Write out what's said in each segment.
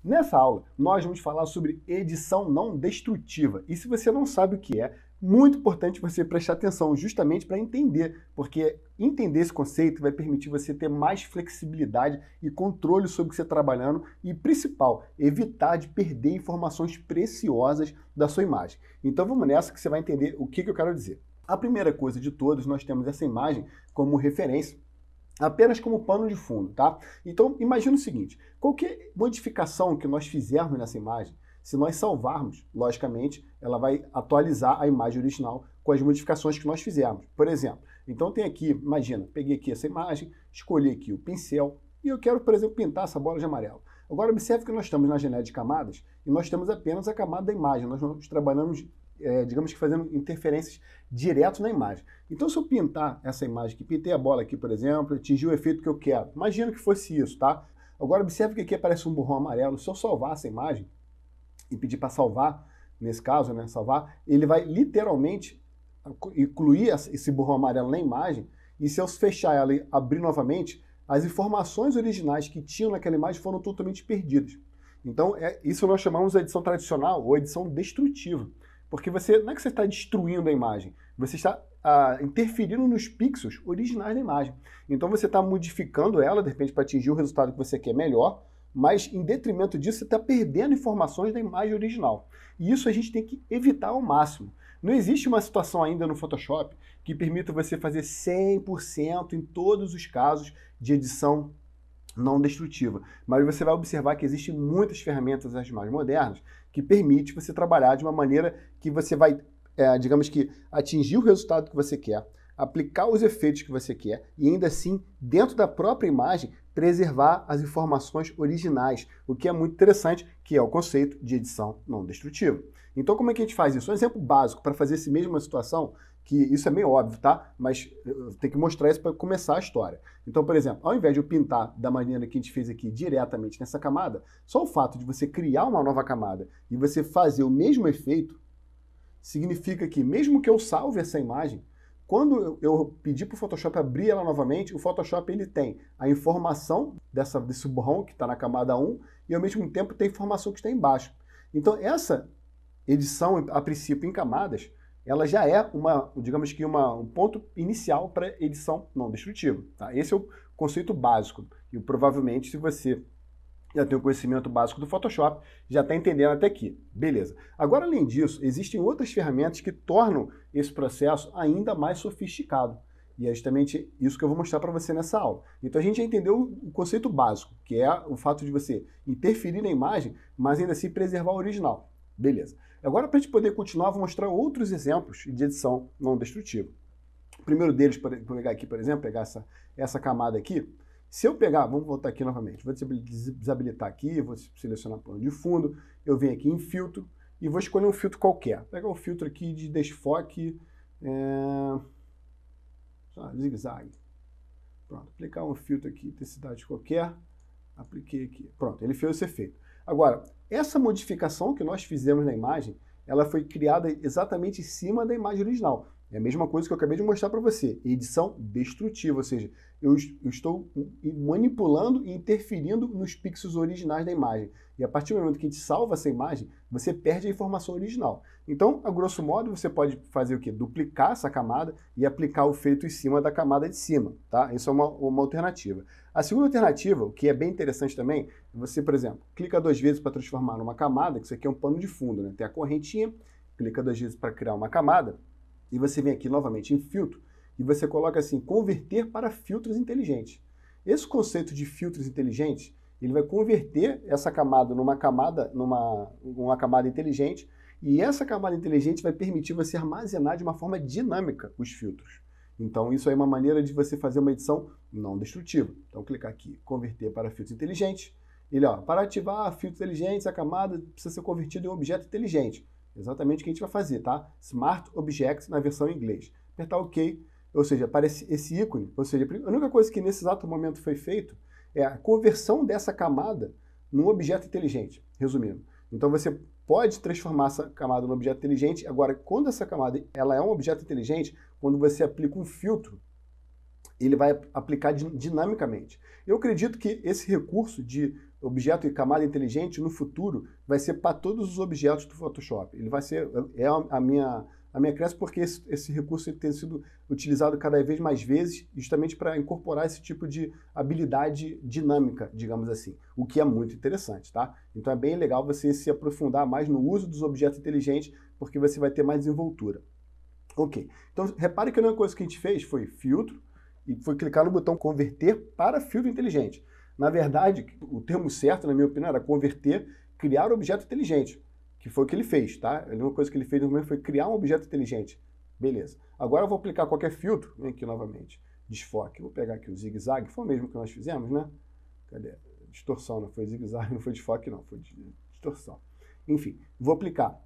Nessa aula, nós vamos falar sobre edição não destrutiva. E se você não sabe o que é, muito importante você prestar atenção justamente para entender, porque entender esse conceito vai permitir você ter mais flexibilidade e controle sobre o que você está trabalhando e, principal, evitar de perder informações preciosas da sua imagem. Então vamos nessa que você vai entender o que eu quero dizer. A primeira coisa de todos, nós temos essa imagem como referência, apenas como pano de fundo, tá? Então, imagina o seguinte, qualquer modificação que nós fizermos nessa imagem, se nós salvarmos, logicamente, ela vai atualizar a imagem original com as modificações que nós fizermos. Por exemplo, então tem aqui, imagina, peguei aqui essa imagem, escolhi aqui o pincel e eu quero, por exemplo, pintar essa bola de amarelo. Agora, observe que nós estamos na janela de camadas e nós temos apenas a camada da imagem, nós trabalhamos digamos que fazendo interferências direto na imagem. Então, se eu pintar essa imagem aqui, pintei a bola aqui, por exemplo, atingi o efeito que eu quero. Imagina que fosse isso, tá? Agora, observe que aqui aparece um borrão amarelo. Se eu salvar essa imagem e pedir para salvar, nesse caso, né, salvar, ele vai literalmente incluir esse borrão amarelo na imagem e se eu fechar ela e abrir novamente, as informações originais que tinham naquela imagem foram totalmente perdidas. Então, isso nós chamamos de edição tradicional ou edição destrutiva. Porque você não é que você está destruindo a imagem, você está interferindo nos pixels originais da imagem. Então você está modificando ela, de repente, para atingir o resultado que você quer melhor, mas em detrimento disso você está perdendo informações da imagem original. E isso a gente tem que evitar ao máximo. Não existe uma situação ainda no Photoshop que permita você fazer 100% em todos os casos de edição não destrutiva. Mas você vai observar que existem muitas ferramentas, as mais modernas, que permitem você trabalhar de uma maneira que você vai, digamos que, atingir o resultado que você quer, aplicar os efeitos que você quer e ainda assim, dentro da própria imagem, preservar as informações originais, o que é muito interessante, que é o conceito de edição não destrutiva. Então, como é que a gente faz isso? Um exemplo básico para fazer essa mesma situação, que isso é meio óbvio, tá? Mas eu tenho que mostrar isso para começar a história. Então, por exemplo, ao invés de eu pintar da maneira que a gente fez aqui diretamente nessa camada, só o fato de você criar uma nova camada e você fazer o mesmo efeito, significa que mesmo que eu salve essa imagem, quando eu pedir para o Photoshop abrir ela novamente, o Photoshop ele tem a informação desse borrão que está na camada 1 e ao mesmo tempo tem a informação que está embaixo. Então essa edição, a princípio em camadas, ela já é digamos que um ponto inicial para edição não destrutiva. Tá? Esse é o conceito básico. E provavelmente, se você já tem o conhecimento básico do Photoshop, já está entendendo até aqui. Beleza. Agora, além disso, existem outras ferramentas que tornam esse processo ainda mais sofisticado. E é justamente isso que eu vou mostrar para você nessa aula. Então a gente já entendeu o conceito básico, que é o fato de você interferir na imagem, mas ainda assim preservar o original. Beleza. Agora, para a gente poder continuar, eu vou mostrar outros exemplos de edição não destrutiva. O primeiro deles, vou pegar aqui, por exemplo, pegar essa camada aqui. Se eu pegar, vamos voltar aqui novamente, vou desabilitar aqui, vou selecionar plano de fundo, eu venho aqui em filtro e vou escolher um filtro qualquer. Vou pegar um filtro aqui de desfoque, zigue-zague. Pronto, aplicar um filtro aqui, intensidade qualquer, apliquei aqui. Pronto, ele fez esse efeito. Agora, essa modificação que nós fizemos na imagem, ela foi criada exatamente em cima da imagem original. É a mesma coisa que eu acabei de mostrar para você, edição destrutiva, ou seja, eu estou manipulando e interferindo nos pixels originais da imagem. E a partir do momento que a gente salva essa imagem, você perde a informação original. Então, a grosso modo, você pode fazer o quê? Duplicar essa camada e aplicar o efeito em cima da camada de cima, tá? Isso é uma alternativa. A segunda alternativa, o que é bem interessante também, você, por exemplo, clica 2 vezes para transformar numa camada, que isso aqui é um pano de fundo, né? Tem a correntinha, clica 2 vezes para criar uma camada, e você vem aqui novamente em filtro, e você coloca assim, converter para filtros inteligentes. Esse conceito de filtros inteligentes, ele vai converter essa camada numa camada inteligente, e essa camada inteligente vai permitir você armazenar de uma forma dinâmica os filtros. Então isso aí é uma maneira de você fazer uma edição não destrutiva. Então clicar aqui, converter para filtros inteligentes. Ele, para ativar filtros inteligentes, a camada precisa ser convertida em um objeto inteligente. Exatamente o que a gente vai fazer, tá? Smart Objects na versão em inglês. Apertar OK, ou seja, aparece esse ícone. Ou seja, a única coisa que nesse exato momento foi feito é a conversão dessa camada num objeto inteligente, resumindo. Então você pode transformar essa camada num objeto inteligente. Agora, quando essa camada ela é um objeto inteligente, quando você aplica um filtro, ele vai aplicar dinamicamente. Eu acredito que esse recurso de objeto e camada inteligente no futuro vai ser para todos os objetos do Photoshop. Ele vai ser, a minha crença, porque esse recurso tem sido utilizado cada vez mais vezes justamente para incorporar esse tipo de habilidade dinâmica, digamos assim, o que é muito interessante, tá? Então é bem legal você se aprofundar mais no uso dos objetos inteligentes, porque você vai ter mais desenvoltura. Ok, então repare que a única coisa que a gente fez foi filtro e foi clicar no botão converter para filtro inteligente. Na verdade, o termo certo, na minha opinião, era converter, criar objeto inteligente, que foi o que ele fez, tá? A única coisa que ele fez no momento foi criar um objeto inteligente. Beleza. Agora eu vou aplicar qualquer filtro, vem aqui novamente, desfoque. Vou pegar aqui o zigue-zague, foi o mesmo que nós fizemos, né? Cadê? Distorção, não foi zigue-zague, não foi desfoque não, foi distorção. Enfim, vou aplicar.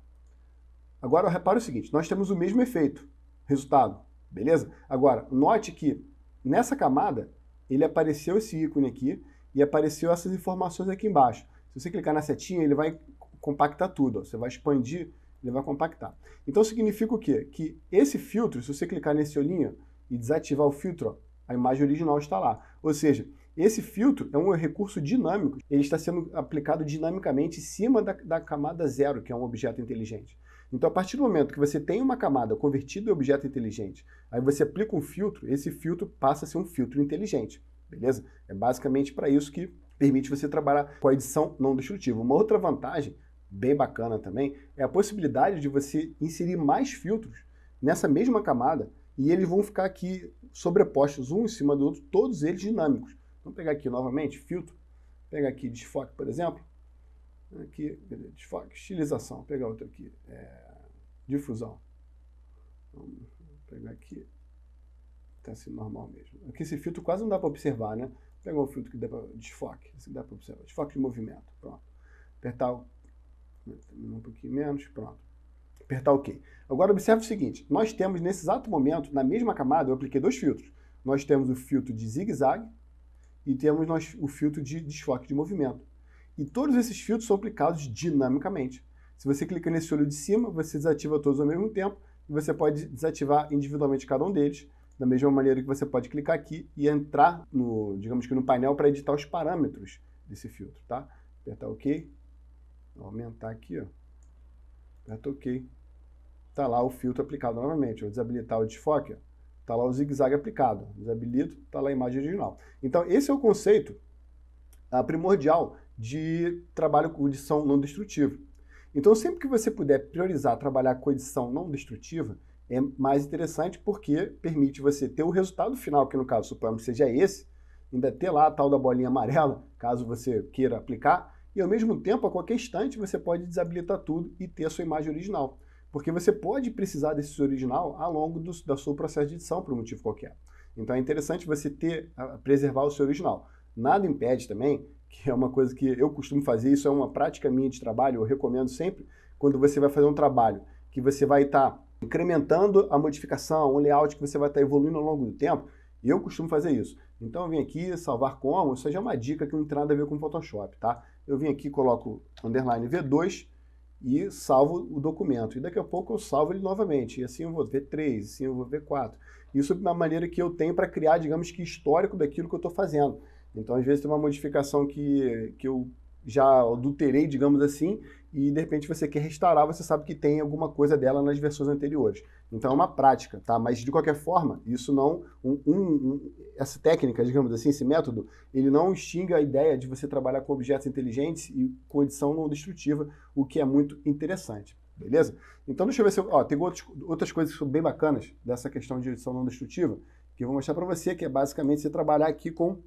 Agora repara o seguinte, nós temos o mesmo efeito, resultado, beleza? Agora, note que nessa camada, ele apareceu esse ícone aqui e apareceu essas informações aqui embaixo. Se você clicar na setinha, ele vai compactar tudo, ó. Você vai expandir, ele vai compactar. Então significa o quê? Que esse filtro, se você clicar nesse olhinho e desativar o filtro, ó, a imagem original está lá. Ou seja, esse filtro é um recurso dinâmico, ele está sendo aplicado dinamicamente em cima da camada zero, que é um objeto inteligente. Então, a partir do momento que você tem uma camada convertida em objeto inteligente, aí você aplica um filtro, esse filtro passa a ser um filtro inteligente, beleza? É basicamente para isso que permite você trabalhar com a edição não destrutiva. Uma outra vantagem, bem bacana também, é a possibilidade de você inserir mais filtros nessa mesma camada e eles vão ficar aqui sobrepostos um em cima do outro, todos eles dinâmicos. Vamos pegar aqui novamente, filtro, pegar aqui desfoque, por exemplo. Aqui, desfoque, estilização, vou pegar outro aqui, difusão. Vamos pegar aqui, tá assim normal mesmo. Aqui esse filtro quase não dá para observar, né? Vou pegar um filtro que dá para desfoque, esse dá para observar, desfoque de movimento, pronto. Apertar um pouquinho menos, pronto. Apertar OK. Agora observe o seguinte, nós temos nesse exato momento, na mesma camada, eu apliquei dois filtros. Nós temos o filtro de zigue-zague e temos o filtro de desfoque de movimento. E todos esses filtros são aplicados dinamicamente. Se você clica nesse olho de cima, você desativa todos ao mesmo tempo e você pode desativar individualmente cada um deles, da mesma maneira que você pode clicar aqui e entrar no, digamos que no painel para editar os parâmetros desse filtro, tá? Apertar OK, vou aumentar aqui, ó. Aperta OK. Tá lá o filtro aplicado novamente. Vou desabilitar o desfoque, ó. Tá lá o zigue-zague aplicado. Desabilito, tá lá a imagem original. Então, esse é o conceito primordial de trabalho com edição não destrutiva. Então, sempre que você puder priorizar trabalhar com edição não destrutiva, é mais interessante porque permite você ter o resultado final, que no caso, suponhamos que seja esse, ainda ter lá a tal da bolinha amarela, caso você queira aplicar, e ao mesmo tempo, a qualquer instante, você pode desabilitar tudo e ter a sua imagem original. Porque você pode precisar desse original ao longo do seu processo de edição, por um motivo qualquer. Então é interessante você preservar o seu original. Nada impede também, que é uma coisa que eu costumo fazer, isso é uma prática minha de trabalho, eu recomendo sempre, quando você vai fazer um trabalho que você vai estar incrementando a modificação, um layout que você vai estar evoluindo ao longo do tempo, eu costumo fazer isso. Então eu vim aqui, salvar como, isso já é uma dica que não tem nada a ver com Photoshop, tá? Eu vim aqui, coloco underline V2 e salvo o documento. E daqui a pouco eu salvo ele novamente. E assim eu vou V3, assim eu vou V4. Isso é uma maneira que eu tenho para criar, digamos que, histórico daquilo que eu estou fazendo. Então, às vezes, tem uma modificação que eu já adulterei, digamos assim, e de repente você quer restaurar, você sabe que tem alguma coisa dela nas versões anteriores. Então é uma prática, tá? Mas de qualquer forma, isso não... essa técnica, digamos assim, esse método, ele não extingue a ideia de você trabalhar com objetos inteligentes e com edição não destrutiva, o que é muito interessante, beleza? Então deixa eu ver se eu... tem outras coisas que são bem bacanas dessa questão de edição não destrutiva, que eu vou mostrar para você, que é basicamente você trabalhar aqui com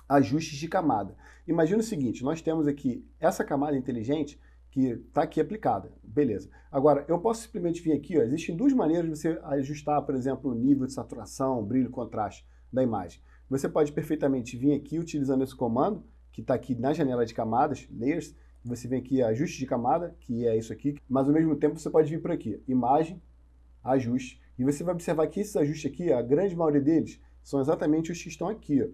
ajustes de camada. Imagina o seguinte, nós temos aqui essa camada inteligente que está aqui aplicada, beleza. Agora, eu posso simplesmente vir aqui, ó, existem duas maneiras de você ajustar, por exemplo, o nível de saturação, brilho, contraste da imagem. Você pode perfeitamente vir aqui utilizando esse comando, que está aqui na janela de camadas, Layers, você vem aqui ajuste de camada, que é isso aqui, mas ao mesmo tempo você pode vir por aqui, imagem, ajuste, e você vai observar que esses ajustes aqui, a grande maioria deles, são exatamente os que estão aqui, ó.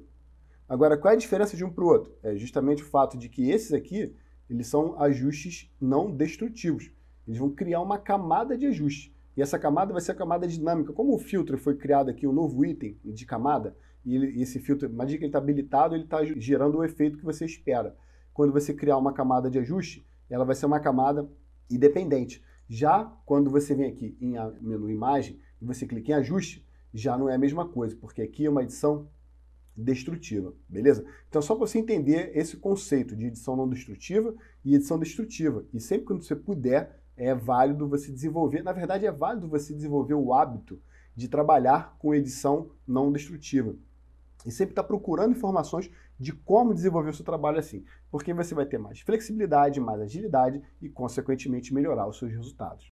Agora, qual é a diferença de um para o outro? É justamente o fato de que esses aqui, eles são ajustes não destrutivos. Eles vão criar uma camada de ajuste. E essa camada vai ser a camada dinâmica. Como o filtro foi criado aqui, um novo item de camada, e esse filtro, imagina que ele está habilitado, ele está gerando o efeito que você espera. quando você criar uma camada de ajuste, ela vai ser uma camada independente. Já quando você vem aqui em menu imagem e você clica em ajuste, já não é a mesma coisa, porque aqui é uma edição destrutiva, beleza? Então só para você entender esse conceito de edição não destrutiva e edição destrutiva. E sempre que você puder, é válido você desenvolver, na verdade é válido você desenvolver o hábito de trabalhar com edição não destrutiva. E sempre estar procurando informações de como desenvolver o seu trabalho assim, porque você vai ter mais flexibilidade, mais agilidade e, consequentemente, melhorar os seus resultados.